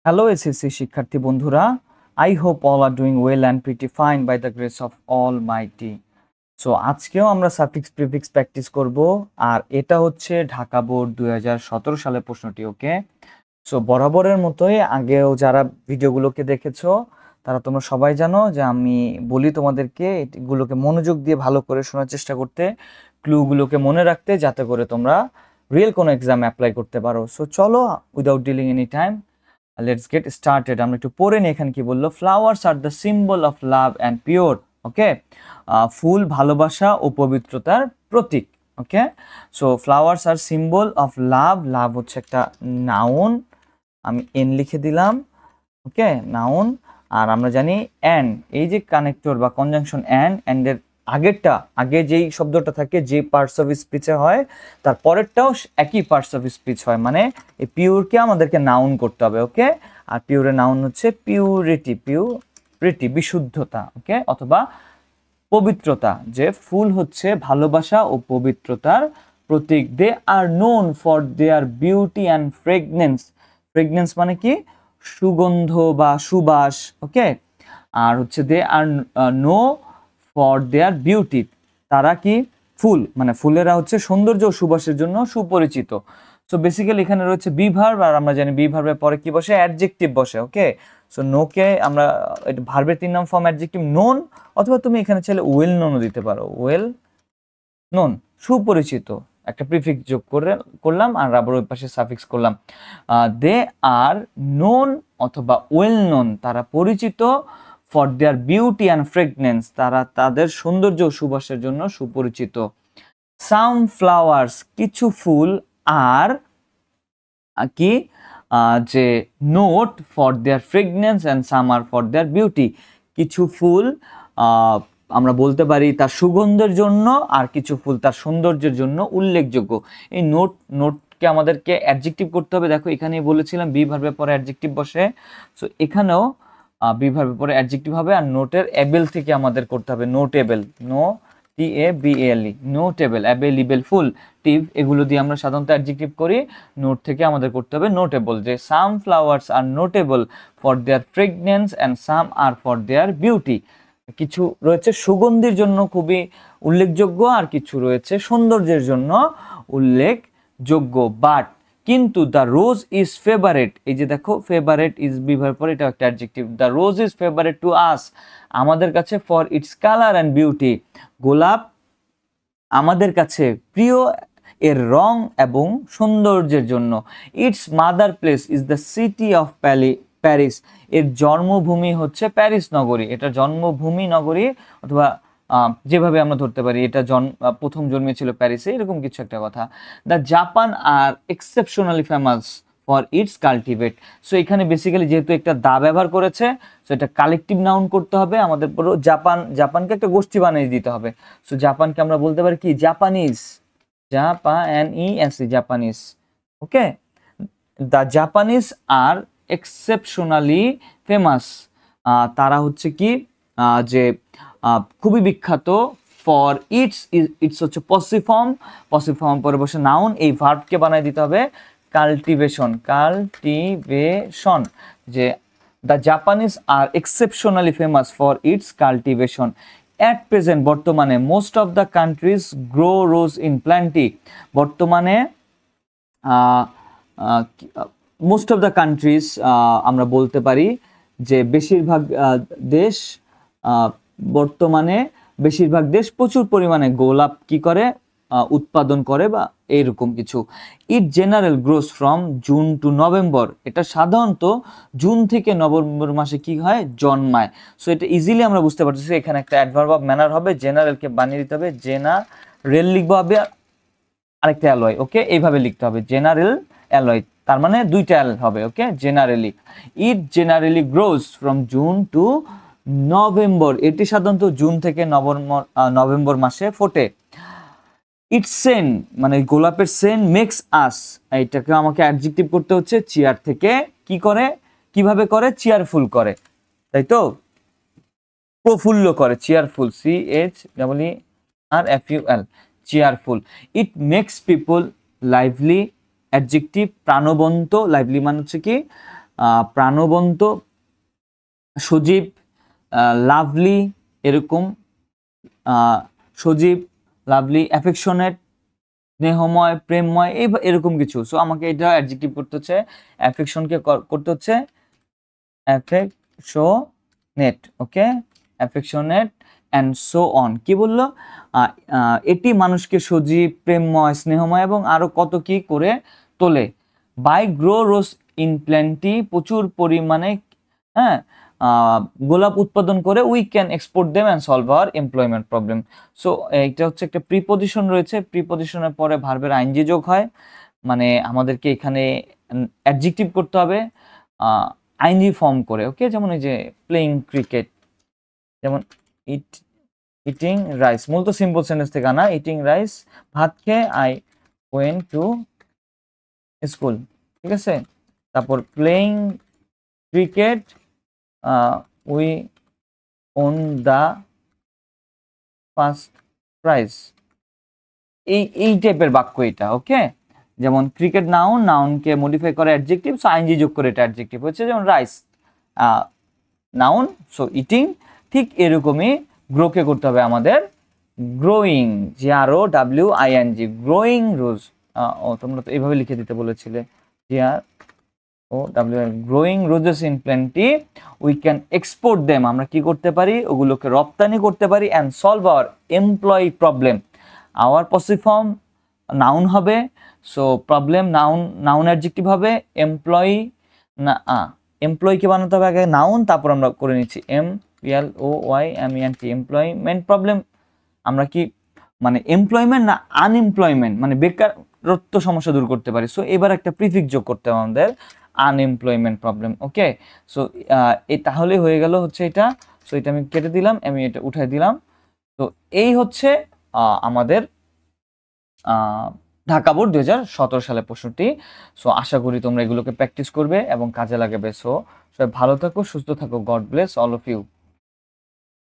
Hello SSC শিক্ষার্থী বন্ধুরা, I hope all are doing well and pretty fine by the grace of Almighty. So আজকেও আমরা suffix prefix practice করব, আর এটা হচ্ছে ঢাকা বোর্ড 2017 সালের প্রশ্নটি। ওকে, সো বরাবরের মতোই আগেও যারা ভিডিওগুলোকে দেখেছো তারা তোমরা সবাই জানো যে আমি বলি তোমাদেরকে এগুলোকে মনোযোগ দিয়ে ভালো করে শোনার চেষ্টা করতে, ক্লুগুলোকে মনে রাখতে, যাতে করে তোমরা রিয়েল কোনো এক্সাম অ্যাপ্লাই করতে পারো। সো চলো, without dealing any time, let's get started. আমরা একটু পড়ে নিই এখানে কি বললো। Flowers are the symbol of love and pure. Okay, ফুল ভালোবাসা ও পবিত্রতার প্রতীক। Okay, so flowers are symbol of love. Love হচ্ছে একটা নাউন, আমি এন লিখে দিলাম। ওকে, নাউন। আর আমরা জানি অ্যান্ড, এই যে কানেক্টর বা কনজাংশন অ্যান্ডের আগে যেই শব্দটা থাকে, যে পার্টস অফ স্পিচে হয়, তার পরেরটাও একই পার্টস অফ স্পিচ হয়, মানে এই পিওরকে আমাদেরকে নাউন করতে হবে। ওকে, আর পিওরের নাউন হচ্ছে পিউরিটি, বিশুদ্ধতা। ওকে, অথবা পবিত্রতা। যে ফুল হচ্ছে ভালোবাসা ও পবিত্রতার প্রতীক। They are known for their beauty and fragrance মানে কি? সুগন্ধ বা সুবাস। ওকে, আর হচ্ছে they are know for their beauty, তারা কি? ফুল, মানে ফুলেরা হচ্ছে সৌন্দর্য ও সুবাসের জন্য সুপরিচিত। সো বেসিক্যালি এখানে রয়েছে বি ভার্ব, আর আমরা জানি বি ভার্বের পরে কি বসে? অ্যাডজেক্টিভ বসে। ওকে, সো নোকে আমরা ভার্বের 3 নাম ফর্ম অ্যাডজেক্টিভ নোন, অথবা তুমি এখানে চাইলে ওয়েল নোনও দিতে পারো। ওয়েল নোন, সুপরিচিত, একটা প্রিফিক্স যোগ করলাম, আর আবার ওই পাশে সাফিক্স করলাম। দে আর নোন অথবা ওয়েল নোন, তারা পরিচিত। For their beauty and fragrance, তারা তাদের সৌন্দর্য ও সুবাসের জন্য সুপরিচিত। সাম ফ্লাওয়ার্স, কিছু ফুল, আর কি যে note for their fragrance and some are for their beauty, কিছু ফুল আমরা বলতে পারি তার সুগন্ধের জন্য, আর কিছু ফুল তার সৌন্দর্যের জন্য উল্লেখযোগ্য। এই নোটকে আমাদেরকে অ্যাডজেক্টিভ করতে হবে। দেখো এখানেই বলেছিলাম বি ভার্বের পরে অ্যাডজেক্টিভ বসে, সো এখানেও বি ভার্বের পরে অ্যাডজেক্টিভ হবে, আর নোটের এবেল থেকে আমাদের করতে হবে নোটেবল, TABLE, নোটেবল, অ্যাবেলিবেল, ফুল, টিভ, এগুলো দিয়ে আমরা সাধারণত অ্যাডজেক্টিভ করি। নোট থেকে আমাদের করতে হবে নোটেবল। যে some flowers are notable for their fragrance and some are for their beauty, কিছু রয়েছে সুগন্ধির জন্য খুবই উল্লেখযোগ্য, আর কিছু রয়েছে সৌন্দর্যের জন্য উল্লেখযোগ্য। বাট, কিন্তু দ্য রোজ ইজ ফেভারেট, এই যে দেখো ফেভারেট ইজ বিভার পরে, এটা একটা adjective. The rose is favourite to us, আমাদের কাছে, for its colour and beauty, গোলাপ আমাদের কাছে প্রিয় এর রং এবং সৌন্দর্যের জন্য। It's mother place is the city of Paris, এর জন্মভূমি হচ্ছে প্যারিস নগরী, এটা জন্মভূমি নগরী, অথবা যেভাবে আমরা ধরতে পারি এটা প্রথম জন্মেছিল প্যারিসে, এরকম কিছু একটা কথা। The Japan are exceptionally famous for its cultivate, so এখানে বেসিক্যালি যেহেতু একটা দা ব্যবহার করেছে, সো এটা কালেকটিভ নাউন করতে হবে আমাদের। পুরো জাপানকে একটা গোষ্ঠী বানিয়ে দিতে হবে। সো জাপানকে আমরা বলতে পারি কি? Japanese, Japanese. Okay, the Japanese are exceptionally famous, তারা হচ্ছে কি যে খুবই বিখ্যাত। ফর ইটস হচ্ছে পসিভ ফর্ম পরে বসে নাউন, এই ভার্বকে বানিয়ে দিতে হবে কাল্টিভেশন, যে the Japanese are exceptionally famous for its cultivation. At present, বর্তমানে, most of the countries grow rose in plenty, বর্তমানে মোস্ট অফ দ্য কান্ট্রিজ আমরা বলতে পারি যে বেশিরভাগ দেশ, বর্তমানে বেশিরভাগ দেশ প্রচুর পরিমাণে গোলাপ কি করে? উৎপাদন করে, বা এইরকম কিছু। It general grows from June to November, এটা সাধারণত জুন থেকে নভেম্বর মাসে কি হয়? জন্মায়। সো এটা ইজিলি আমরা বুঝতে পারতেছি, এখানে একটা অ্যাডভার্ব অফ ম্যানার হবে, জেনারেলকে বানিয়ে দিতে হবে জেনারেল লিখবো হবে, আরেকটা অ্যালয়। ওকে, এইভাবে লিখতে হবে জেনারেল অ্যালয়, তার মানে দুইটা অ্যাল হবে। Okay, generally, it generally grows from June to November, এটি সাধারণত জুন থেকে নভেম্বর মাসে ফোটে। ইটস সেন, মানে গোলাপের সেন, মেক্স আস, এইটাকে আমাকে অ্যাডজেক্টিভ করতে হচ্ছে, চেয়ার থেকে কি করে? কিভাবে করে? চেয়ারফুল করে, তাই তো? প্রফুল্ল করে, cheerful, CHEERFUL, cheerful. It makes people lively, adjective, প্রাণবন্ত, লাইভলি মানে হচ্ছে কি? প্রাণবন্ত, সজীব, লাভলি, এরকম সজীব, লাভলি, অ্যাফেকশনেট, স্নেহময়, প্রেমময়, এরকম কিছু। সো আমাকে এটা অ্যাডজেক্টিভ করতে হচ্ছে, অ্যাফেকশনকে করতে হচ্ছে affectionate, okay, affectionate and so on. কি বললো? এটি মানুষকে সজীব, প্রেমময়, স্নেহময় এবং আরো কত কি করে তোলে। By grow rose in plenty, প্রচুর পরিমাণে, হ্যাঁ, গোলাপ উৎপাদন করে, we can export them and solve our employment problem. So এটা হচ্ছে একটা প্রিপজিশন রয়েছে, প্রিপজিশনের পরে ভার্বের আইনজি যোগ হয়, মানে আমাদেরকে এখানে অ্যাডজেক্টিভ করতে হবে আইনজি ফর্ম করে, ওকে। যেমন এই যে প্লেইং ক্রিকেট, যেমন ইটিং রাইস, মূলত সিম্পল সেন্টেন্স থেকে আনা। ইটিং রাইস, ভাত খেয়ে আই ওয়েন্ট টু স্কুল, ঠিক আছে। তারপর playing cricket we won the first prize, এই টাইপের বাক্য এটা, ওকে। যেমন ক্রিকেট নাউন, নাউনকে মডিফাই করে অ্যাডজেক্টিভ, সো আইনজি যোগ করে এটা অ্যাডজেক্টিভ হচ্ছে। যেমন রাইস নাউন, সো ইটিং। ঠিক এরকমই গ্রোকে করতে হবে আমাদের গ্রোয়িং, GROWING, গ্রোয়িং রোজ। ও তোমরা তো এইভাবে লিখে দিতে বলেছিলে, GROWING, growing roses in plenty, we can export them, আমরা কি করতে পারি? ওগুলোকে রপ্তানি করতে পারি, and solve hour employee problem. Hour passive form noun হবে, so problem noun, noun adjective হবে, এমপ্লয়ি না এমপ্লয়িকে বানাতে হবে আগে নাউন, তারপর আমরা করে নিচ্ছি EMPLOYMENT, এমপ্লয়মেন্ট প্রবলেম। আমরা কি মানে এমপ্লয়মেন্ট না আনএমপ্লয়মেন্ট, মানে বেকারত্ব সমস্যা দূর করতে পারি। সো এবার একটা প্রিফিক্স যোগ করতে হবে আমাদের, আনএমপ্লয়মেন্ট প্রবলেম, ওকে। সো তাহলে হয়ে গেল হচ্ছে এটা। সো এটা আমি কেটে দিলাম, আমি এটা উঠাই দিলাম। তো এই হচ্ছে আমাদের ঢাকা বোর্ড 2017 সালে প্রশ্নটি। সো আশা করি তোমরা এগুলোকে প্র্যাকটিস করবে এবং কাজে লাগাবে। সো সবাই ভালো থাকো, সুস্থ থাকো, god bless all of you.